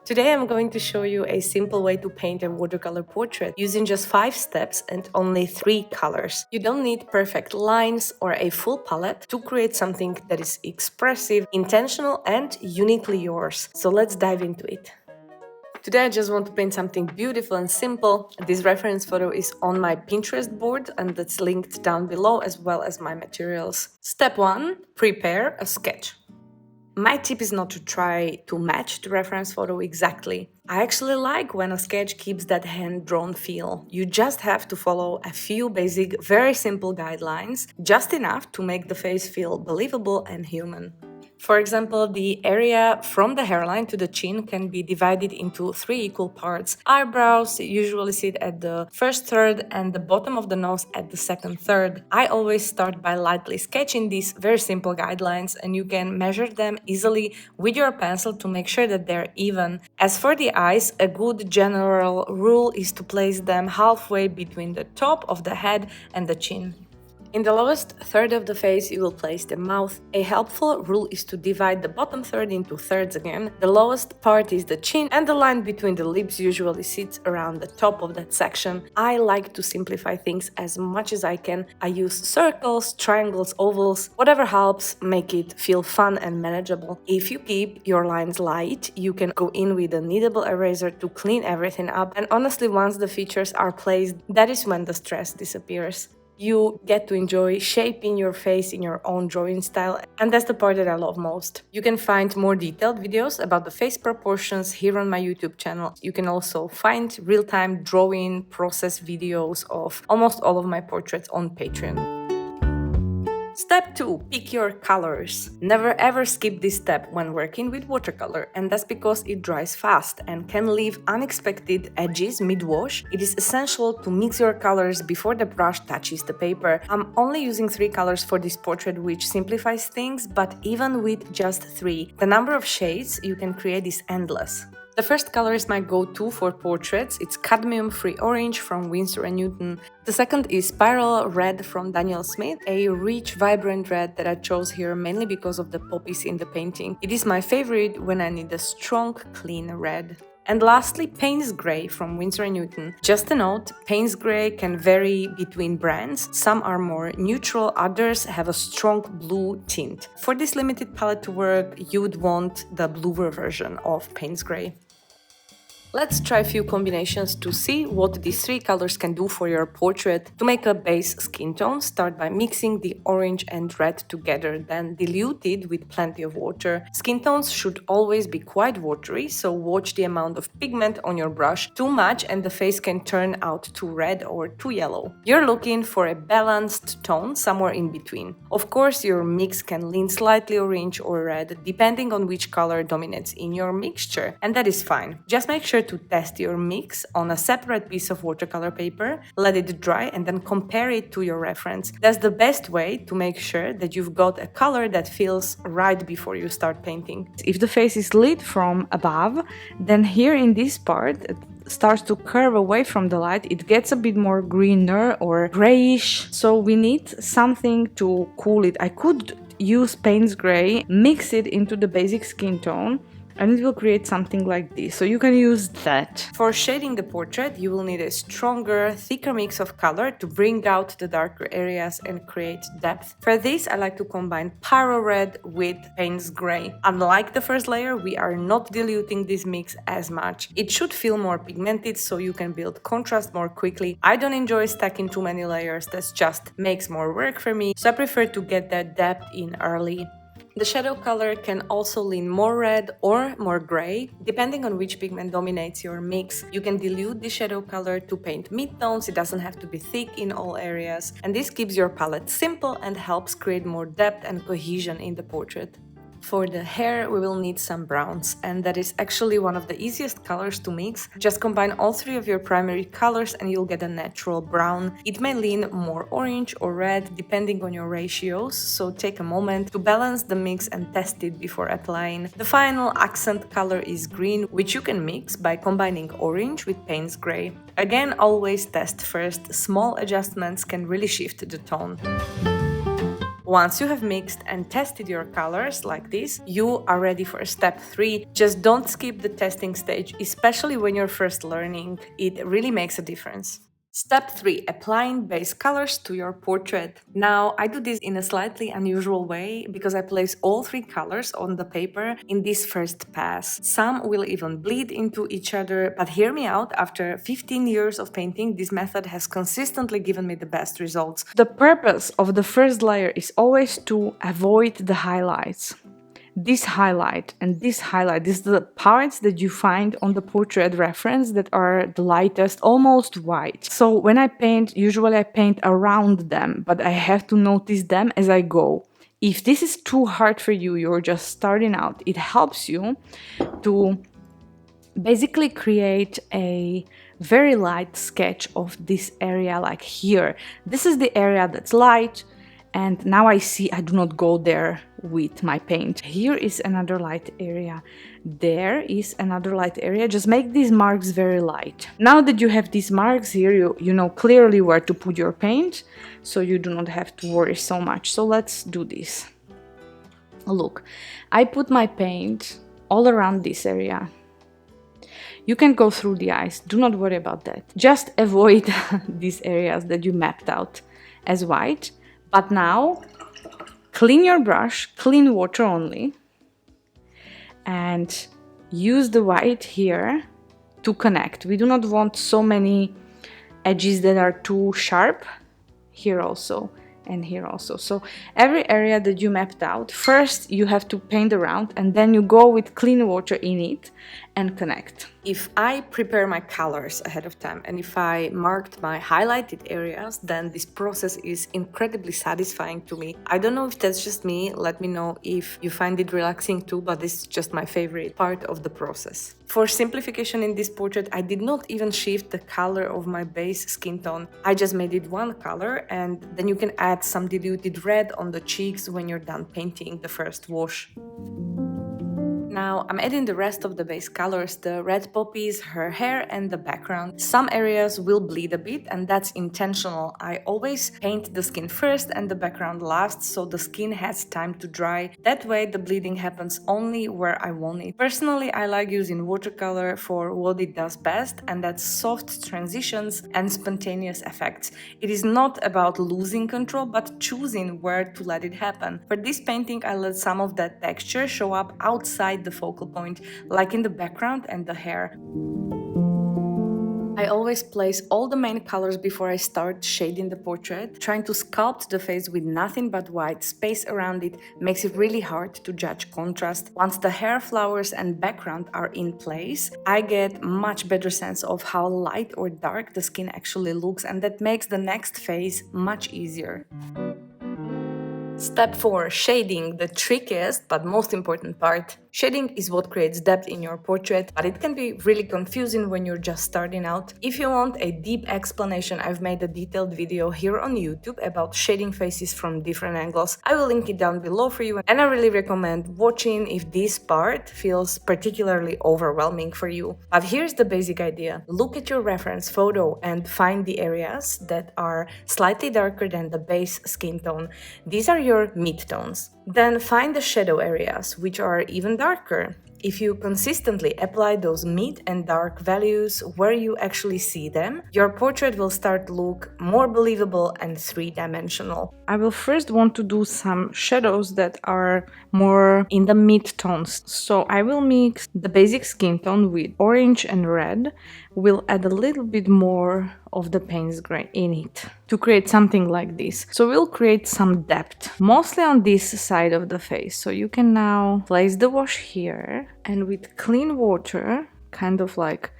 Today I'm going to show you a simple way to paint a watercolor portrait using just 5 steps and only 3 colors. You don't need perfect lines or a full palette to create something that is expressive, intentional and uniquely yours. So let's dive into it. Today I just want to paint something beautiful and simple. This reference photo is on my Pinterest board and it's linked down below as well as my materials. Step 1. Prepare a sketch. My tip is not to try to match the reference photo exactly. I actually like when a sketch keeps that hand-drawn feel. You just have to follow a few basic, very simple guidelines, just enough to make the face feel believable and human. For example, the area from the hairline to the chin can be divided into 3 equal parts. Eyebrows usually sit at the first third and the bottom of the nose at the second third. I always start by lightly sketching these very simple guidelines, and you can measure them easily with your pencil to make sure that they're even. As for the eyes, a good general rule is to place them halfway between the top of the head and the chin. In the lowest third of the face, you will place the mouth. A helpful rule is to divide the bottom third into thirds again. The lowest part is the chin, and the line between the lips usually sits around the top of that section. I like to simplify things as much as I can. I use circles, triangles, ovals, whatever helps make it feel fun and manageable. If you keep your lines light, you can go in with a kneadable eraser to clean everything up. And honestly, once the features are placed, that is when the stress disappears. You get to enjoy shaping your face in your own drawing style, and that's the part that I love most. You can find more detailed videos about the face proportions here on my YouTube channel. You can also find real-time drawing process videos of almost all of my portraits on Patreon. Step 2. Pick your colors. Never ever skip this step when working with watercolor, and that's because it dries fast and can leave unexpected edges mid-wash. It is essential to mix your colors before the brush touches the paper. I'm only using 3 colors for this portrait, which simplifies things, but even with just 3, the number of shades you can create is endless. The first color is my go-to for portraits. It's Cadmium Free Orange from Winsor & Newton. The second is Spiral Red from Daniel Smith, a rich, vibrant red that I chose here mainly because of the poppies in the painting. It is my favorite when I need a strong, clean red. And lastly, Payne's Grey from Winsor & Newton. Just a note, Payne's Grey can vary between brands. Some are more neutral, others have a strong blue tint. For this limited palette to work, you would want the bluer version of Payne's Grey. Let's try a few combinations to see what these 3 colors can do for your portrait. To make a base skin tone, start by mixing the orange and red together, then dilute it with plenty of water. Skin tones should always be quite watery, so watch the amount of pigment on your brush. Too much and the face can turn out too red or too yellow. You're looking for a balanced tone somewhere in between. Of course, your mix can lean slightly orange or red, depending on which color dominates in your mixture, and that is fine. Just make sure to test your mix on a separate piece of watercolor paper, let it dry, and then compare it to your reference. That's the best way to make sure that you've got a color that feels right before you start painting. If the face is lit from above, then here in this part it starts to curve away from the light. It gets a bit more greener or grayish, so we need something to cool it. I could use Payne's Grey, mix it into the basic skin tone, and it will create something like this, so you can use that. For shading the portrait, you will need a stronger, thicker mix of color to bring out the darker areas and create depth. For this, I like to combine Pyro Red with Payne's Grey. Unlike the first layer, we are not diluting this mix as much. It should feel more pigmented so you can build contrast more quickly. I don't enjoy stacking too many layers, that just makes more work for me, so I prefer to get that depth in early. The shadow color can also lean more red or more gray, depending on which pigment dominates your mix. You can dilute the shadow color to paint mid-tones, it doesn't have to be thick in all areas, and this keeps your palette simple and helps create more depth and cohesion in the portrait. For the hair, we will need some browns, and that is actually one of the easiest colors to mix. Just combine all 3 of your primary colors and you'll get a natural brown. It may lean more orange or red depending on your ratios, so take a moment to balance the mix and test it before applying. The final accent color is green, which you can mix by combining orange with Payne's Grey. Again, always test first. Small adjustments can really shift the tone. Once you have mixed and tested your colors like this, you are ready for step 3. Just don't skip the testing stage, especially when you're first learning. It really makes a difference. Step 3. Applying base colors to your portrait. Now, I do this in a slightly unusual way because I place all 3 colors on the paper in this first pass. Some will even bleed into each other, but hear me out, after 15 years of painting, this method has consistently given me the best results. The purpose of the first layer is always to avoid the highlights. This highlight and this highlight, these are the parts that you find on the portrait reference that are the lightest, almost white. So when I paint, usually I paint around them, but I have to notice them as I go. If this is too hard for you, you're just starting out, it helps you to basically create a very light sketch of this area, like here. This is the area that's light, and now I see I do not go there with my paint. Here is another light area. There is another light area. Just make these marks very light. Now that you have these marks here, you know clearly where to put your paint, so you do not have to worry so much. So let's do this. Look, I put my paint all around this area. You can go through the eyes, do not worry about that. Just avoid these areas that you mapped out as white. But now, clean your brush, clean water only, and use the white here to connect. We do not want so many edges that are too sharp, here also and here also. So every area that you mapped out, first you have to paint around, and then you go with clean water in it and connect. If I prepare my colors ahead of time and if I marked my highlighted areas, then this process is incredibly satisfying to me. I don't know if that's just me, let me know if you find it relaxing too, but this is just my favorite part of the process. For simplification in this portrait, I did not even shift the color of my base skin tone. I just made it one color, and then you can add some diluted red on the cheeks when you're done painting the first wash. Now I'm adding the rest of the base colors, the red poppies, her hair and the background. Some areas will bleed a bit, and that's intentional. I always paint the skin first and the background last, so the skin has time to dry. That way the bleeding happens only where I want it. Personally, I like using watercolor for what it does best, and that's soft transitions and spontaneous effects. It is not about losing control, but choosing where to let it happen. For this painting, I let some of that texture show up outside the focal point, like in the background and the hair. I always place all the main colors before I start shading the portrait. Trying to sculpt the face with nothing but white space around it makes it really hard to judge contrast. Once the hair, flowers and background are in place, I get much better sense of how light or dark the skin actually looks, and that makes the next phase much easier. Step 4. Shading, the trickiest but most important part. Shading is what creates depth in your portrait, but it can be really confusing when you're just starting out. If you want a deep explanation, I've made a detailed video here on YouTube about shading faces from different angles. I will link it down below for you, and I really recommend watching if this part feels particularly overwhelming for you. But here's the basic idea. Look at your reference photo and find the areas that are slightly darker than the base skin tone. These are your midtones. Then find the shadow areas, which are even darker. If you consistently apply those mid and dark values where you actually see them, your portrait will start to look more believable and three-dimensional. I will first want to do some shadows that are more in the mid-tones. So I will mix the basic skin tone with orange and red. We'll add a little bit more of the Payne's gray in it to create something like this. So we'll create some depth, mostly on this side of the face. So you can now place the wash here and with clean water, kind of like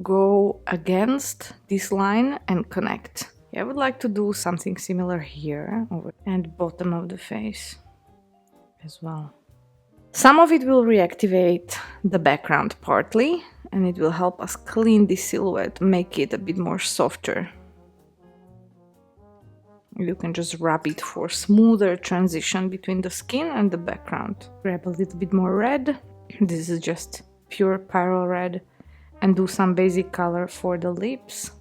go against this line and connect. I would like to do something similar here and bottom of the face as well. Some of it will reactivate the background partly, and it will help us clean the silhouette, make it a bit more softer. You can just rub it for smoother transition between the skin and the background. Grab a little bit more red. This is just pure pyro red, and do some basic color for the lips.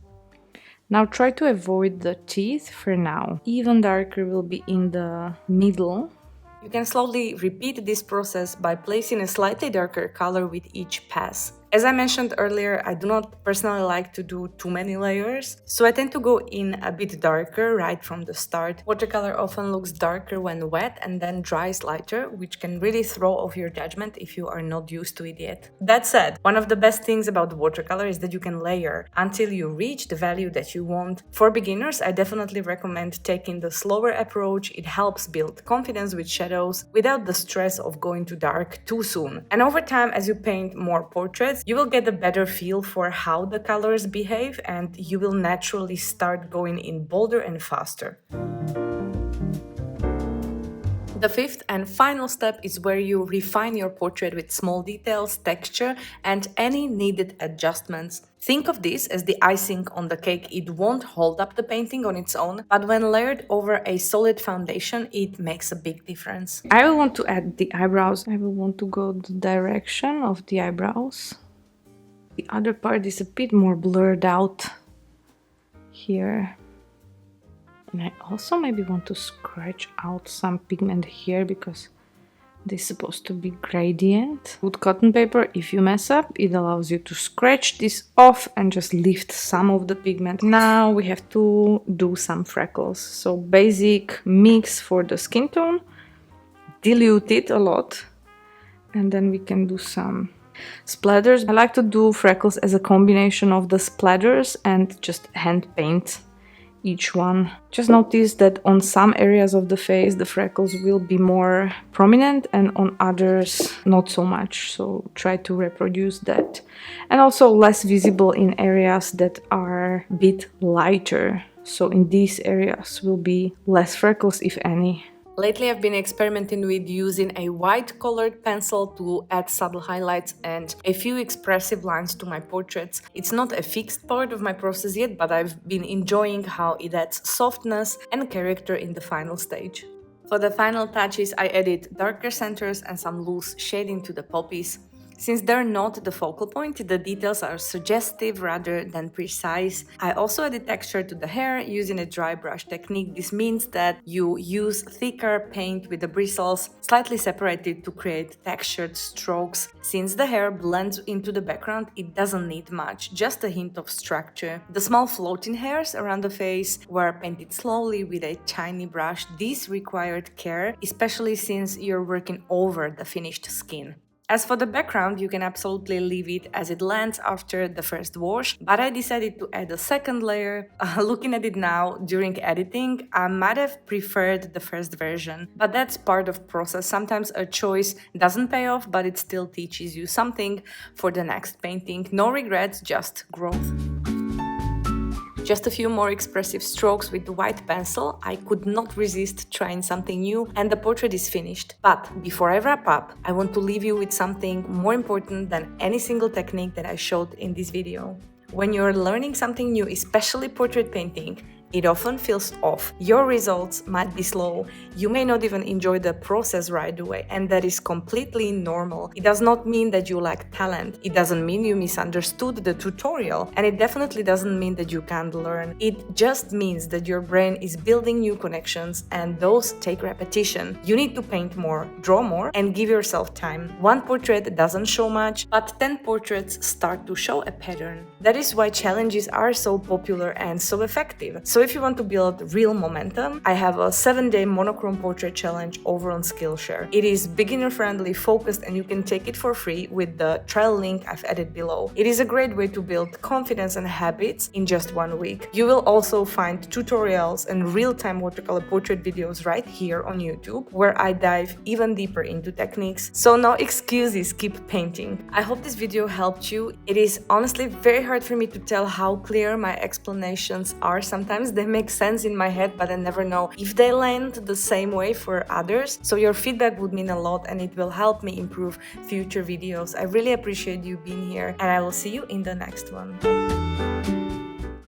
Now try to avoid the teeth for now. Even darker will be in the middle. You can slowly repeat this process by placing a slightly darker color with each pass. As I mentioned earlier, I do not personally like to do too many layers, so I tend to go in a bit darker right from the start. Watercolor often looks darker when wet and then dries lighter, which can really throw off your judgment if you are not used to it yet. That said, one of the best things about watercolor is that you can layer until you reach the value that you want. For beginners, I definitely recommend taking the slower approach. It helps build confidence with shadows without the stress of going too dark too soon. And over time, as you paint more portraits, you will get a better feel for how the colors behave, and you will naturally start going in bolder and faster. The fifth and final step is where you refine your portrait with small details, texture, and any needed adjustments. Think of this as the icing on the cake. It won't hold up the painting on its own, but when layered over a solid foundation, it makes a big difference. I will want to add the eyebrows. I will want to go the direction of the eyebrows. The other part is a bit more blurred out here. And I also maybe want to scratch out some pigment here because this is supposed to be gradient. With cotton paper, if you mess up, it allows you to scratch this off and just lift some of the pigment. Now we have to do some freckles. So basic mix for the skin tone, dilute it a lot, and then we can do some splatters. I like to do freckles as a combination of the splatters and just hand paint each one. Just notice that on some areas of the face the freckles will be more prominent and on others not so much, so try to reproduce that. And also less visible in areas that are a bit lighter, so in these areas will be less freckles if any. Lately, I've been experimenting with using a white colored pencil to add subtle highlights and a few expressive lines to my portraits. It's not a fixed part of my process yet, but I've been enjoying how it adds softness and character in the final stage. For the final touches, I added darker centers and some loose shading to the poppies. Since they're not the focal point, the details are suggestive rather than precise. I also added texture to the hair using a dry brush technique. This means that you use thicker paint with the bristles slightly separated to create textured strokes. Since the hair blends into the background, it doesn't need much, just a hint of structure. The small floating hairs around the face were painted slowly with a tiny brush. This required care, especially since you're working over the finished skin. As for the background, you can absolutely leave it as it lands after the first wash, but I decided to add a second layer. Looking at it now, during editing, I might have preferred the first version, but that's part of the process. Sometimes a choice doesn't pay off, but it still teaches you something for the next painting. No regrets, just growth. Just a few more expressive strokes with the white pencil. I could not resist trying something new, and the portrait is finished. But before I wrap up, I want to leave you with something more important than any single technique that I showed in this video. When you're learning something new, especially portrait painting, it often feels off. Your results might be slow. You may not even enjoy the process right away, and that is completely normal. It does not mean that you lack talent. It doesn't mean you misunderstood the tutorial, and it definitely doesn't mean that you can't learn. It just means that your brain is building new connections, and those take repetition. You need to paint more, draw more, and give yourself time. One portrait doesn't show much, but 10 portraits start to show a pattern. That is why challenges are so popular and so effective. So if you want to build real momentum, I have a 7-day monochrome portrait challenge over on Skillshare. It is beginner-friendly, focused, and you can take it for free with the trial link I've added below. It is a great way to build confidence and habits in just 1 week. You will also find tutorials and real-time watercolor portrait videos right here on YouTube, where I dive even deeper into techniques. So no excuses, keep painting. I hope this video helped you. It is honestly very hard for me to tell how clear my explanations are sometimes. They make sense in my head, but I never know if they land the same way for others. So your feedback would mean a lot, and it will help me improve future videos. I really appreciate you being here, and I will see you in the next one.